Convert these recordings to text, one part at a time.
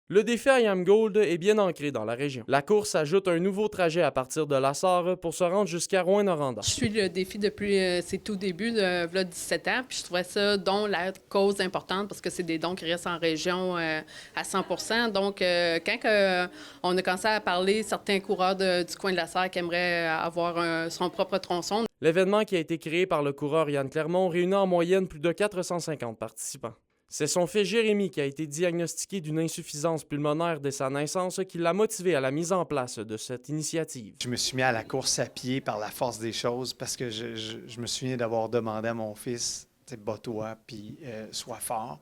Le défi I Am Gold est bien ancré dans la région. La course ajoute un nouveau trajet à partir de La Sarre pour se rendre jusqu'à Rouyn-Noranda. Je suis le défi depuis ses tout débuts, de 17 ans, puis je trouvais ça, dont la cause importante, parce que c'est des dons qui restent en région à 100 %. Donc, quand on a commencé à parler, certains coureurs du coin de La Sarre qui aimeraient avoir son propre tronçon. L'événement qui a été créé par le coureur Yann Clermont réunit en moyenne plus de 450 participants. C'est son fils Jérémy qui a été diagnostiqué d'une insuffisance pulmonaire dès sa naissance qui l'a motivé à la mise en place de cette initiative. Je me suis mis à la course à pied par la force des choses parce que je me souviens d'avoir demandé à mon fils, bat-toi, puis sois fort.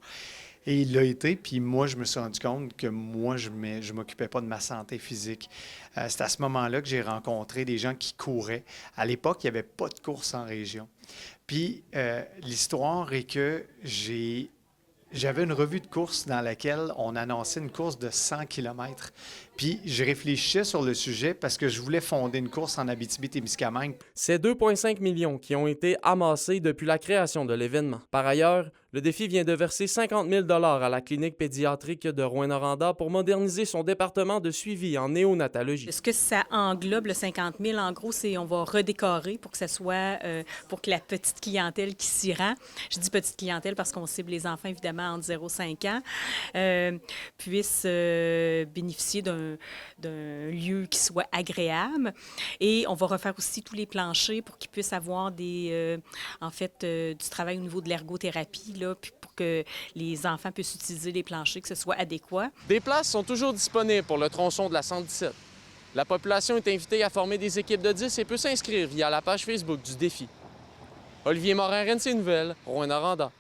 Et il l'a été, puis moi, je me suis rendu compte que moi, je ne m'occupais pas de ma santé physique. C'est à ce moment-là que j'ai rencontré des gens qui couraient. À l'époque, il n'y avait pas de course en région. Puis l'histoire est que j'avais une revue de course dans laquelle on annonçait une course de 100 km. Puis je réfléchissais sur le sujet parce que je voulais fonder une course en Abitibi-Témiscamingue. C'est 2,5 millions qui ont été amassés depuis la création de l'événement. Par ailleurs, le défi vient de verser 50 000 $ à la clinique pédiatrique de Rouyn-Noranda pour moderniser son département de suivi en néonatologie. Ce que ça englobe, le 50 000, en gros, c'est on va redécorer pour que ça soit, pour que la petite clientèle qui s'y rend, je dis petite clientèle parce qu'on cible les enfants évidemment entre 0 et 5 ans, puisse bénéficier d'un lieu qui soit agréable. Et on va refaire aussi tous les planchers pour qu'ils puissent avoir du travail au niveau de l'ergothérapie, là, puis pour que les enfants puissent utiliser les planchers, que ce soit adéquat. Des places sont toujours disponibles pour le tronçon de la 117. La population est invitée à former des équipes de 10 et peut s'inscrire via la page Facebook du défi. Olivier Morin, RNC Nouvelles, Rouyn-Noranda.